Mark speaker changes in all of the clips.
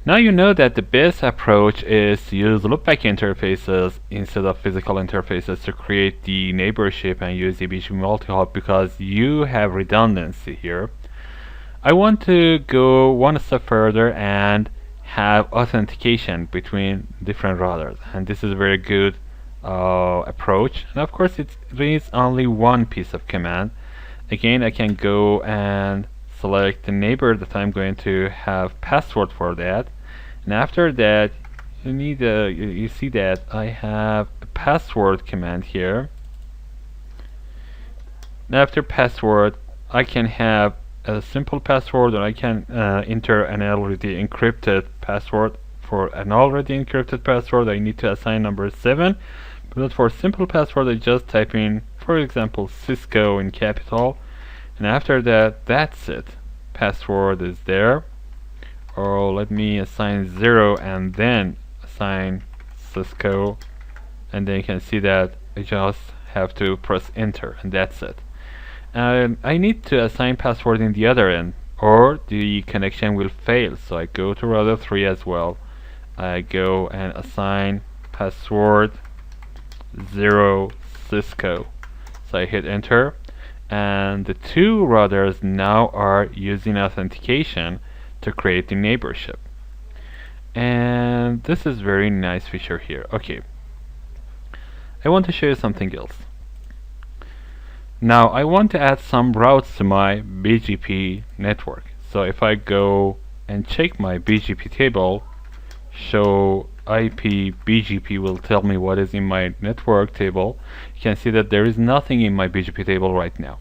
Speaker 1: Now you know that the best approach is to use loopback interfaces instead of physical interfaces to create the neighborship and use the BGP multi-hop because you have redundancy here. I want to go one step further and have authentication between different routers, and this is a very good approach. And of course it needs only one piece of command. Again, I can go and select the neighbor that I'm going to have password for that, and after that you see that I have a password command here. And after password I can have a simple password, or I can enter an already encrypted password. For an already encrypted password I need to assign number 7, but for simple password I just type in, for example, Cisco in capital, and after that, that's it. Password is there. Or let me assign 0 and then assign Cisco, and then you can see that I just have to press enter, and that's it. And I need to assign password in the other end, or the connection will fail. So I go to router 3 as well. I go and assign password 0 Cisco. So I hit enter, and the two routers now are using authentication to create the neighborship. And this is very nice feature here. Okay, I want to show you something else. Now I want to add some routes to my BGP network. So if I go and check my BGP table, show IP BGP will tell me what is in my network table. You can see that there is nothing in my BGP table right now.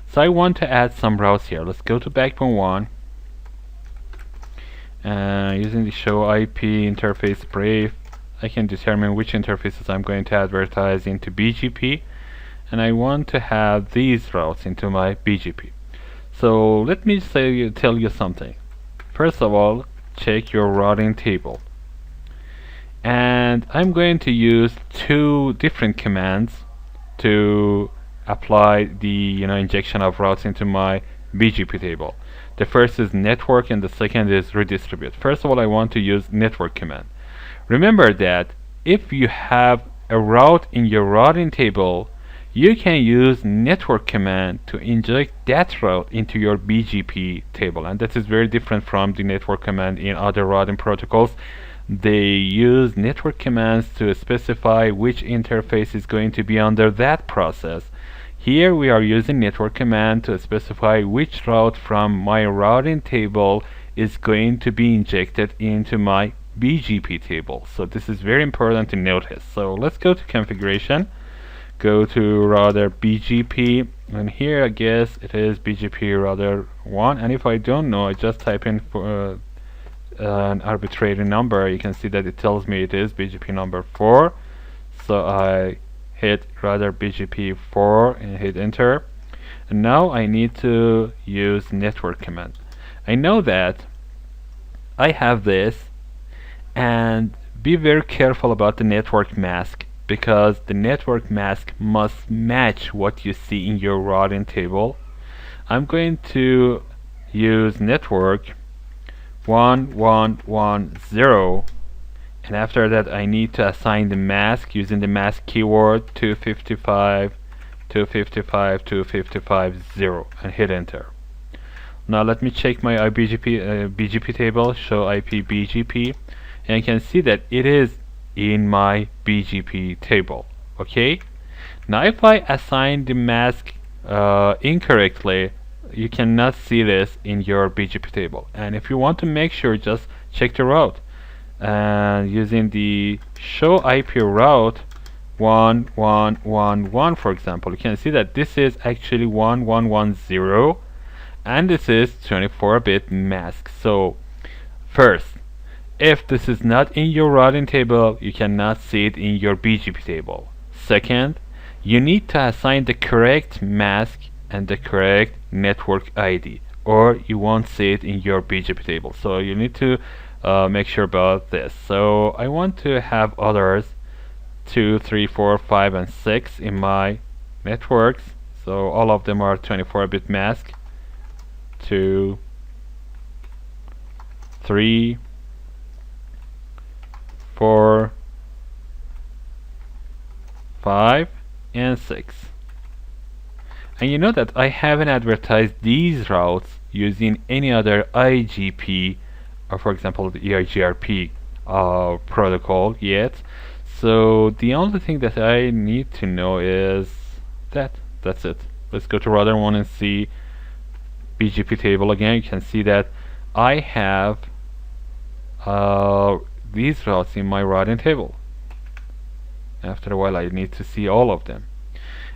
Speaker 1: So I want to add some routes here. Let's go to backbone 1. Using the show IP interface brief, I can determine which interfaces I'm going to advertise into BGP, and I want to have these routes into my BGP. So let me tell you something. First of all, check your routing table, and I'm going to use two different commands to apply the injection of routes into my BGP table. The first is network and the second is redistribute. First of all, I want to use network command. Remember that if you have a route in your routing table, you can use network command to inject that route into your BGP table, and that is very different from the network command in other routing protocols. They use network commands to specify which interface is going to be under that process. Here we are using network command to specify which route from my routing table is going to be injected into my BGP table. So this is very important to notice. So let's go to configuration, go to router BGP, and here I guess it is BGP router 1, and if I don't know, I just type in for an arbitrary number. You can see that it tells me it is BGP number 4. So I hit router BGP 4 and hit enter, and now I need to use network command. I know that I have this, and be very careful about the network mask, because the network mask must match what you see in your routing table. I'm going to use network 1110, and after that I need to assign the mask using the mask keyword 255.255.255.0 and hit enter. Now let me check my BGP table, show IP BGP, and you can see that it is in my BGP table. Okay, now if I assign the mask incorrectly, you cannot see this in your BGP table. And if you want to make sure, just check the route, and using the show IP route 1111, for example, you can see that this is actually 1110, and this is 24-bit mask. So first, if this is not in your routing table, you cannot see it in your BGP table. Second, you need to assign the correct mask and the correct network ID, or you won't see it in your BGP table. So you need to make sure about this. So I want to have others 2, 3, 4, 5, and 6 in my networks. So all of them are 24-bit mask. 2, 3, 36. And you know that I haven't advertised these routes using any other IGP or for example the EIGRP protocol yet. So the only thing that I need to know is that's it. Let's go to router 1 and see BGP table again. You can see that I have these routes in my routing table. After a while I need to see all of them.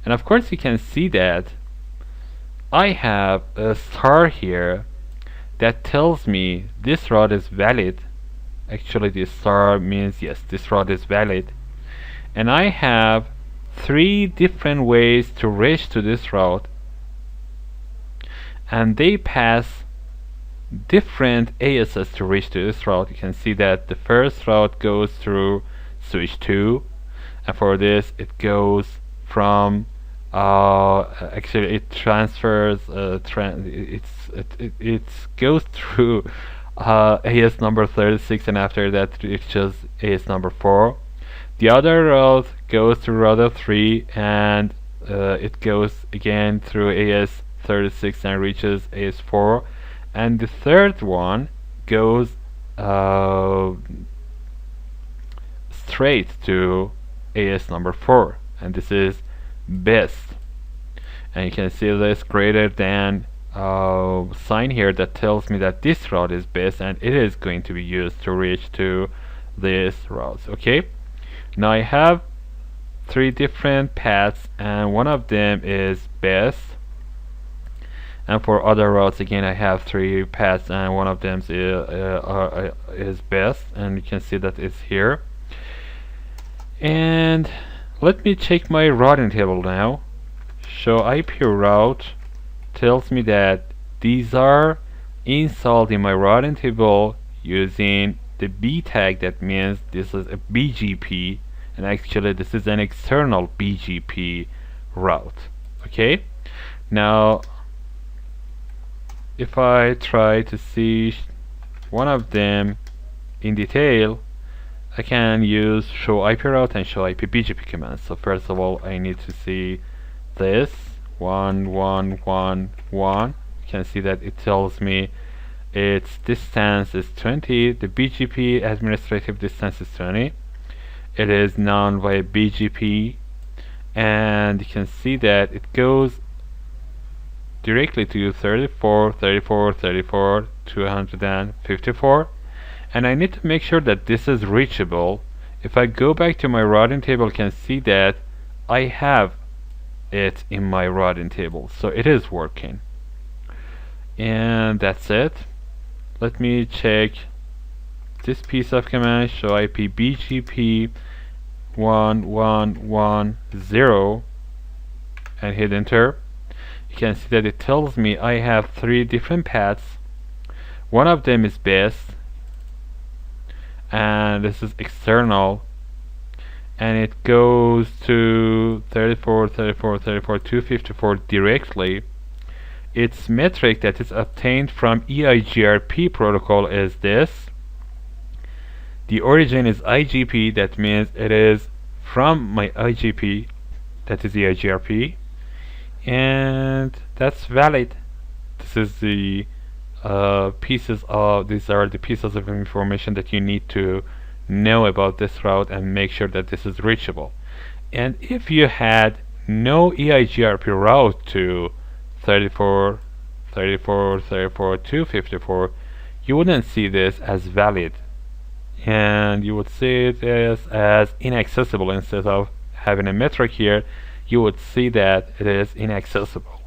Speaker 1: And of course you can see that I have a star here that tells me this route is valid. Actually this star means yes, this route is valid. And I have 3 different ways to reach to this route, and they pass different ASs to reach to this route. You can see that the first route goes through switch 2, and for this it goes from actually it transfers it goes through AS number 36, and after that it reaches AS number 4. The other route goes through router 3, and it goes again through AS 36 and reaches AS 4, and the third one goes straight to AS number 4, and this is best. And you can see this greater than sign here that tells me that this route is best, and it is going to be used to reach to this route. Okay, now I have 3 different paths, and one of them is best, and for other routes again I have 3 paths, and one of them is best, and you can see that it's here. And let me check my routing table now. Show IP route tells me that these are installed in my routing table using the B tag. That means this is a BGP, and actually this is an external BGP route. Okay, now if I try to see one of them in detail, I can use show IP route and show IP BGP commands. So first of all I need to see this 1111. You can see that it tells me its distance is 20, the BGP administrative distance is 20, it is known by BGP, and you can see that it goes directly to 34, 34, 34, 254, and I need to make sure that this is reachable. If I go back to my routing table, you can see that I have it in my routing table, so it is working. And that's it. Let me check this piece of command, show IP BGP 1110, and hit enter. You can see that it tells me I have 3 different paths. One of them is best, and this is external, and it goes to 34, 34, 34, 254 directly. Its metric that is obtained from EIGRP protocol is this. The origin is IGP, that means it is from my IGP, that is EIGRP, and that's valid. This is the these are the pieces of information that you need to know about this route and make sure that this is reachable. And if you had no EIGRP route to 34, 34, 34, 254, you wouldn't see this as valid, and you would see it as inaccessible. Instead of having a metric here, you would see that it is inaccessible.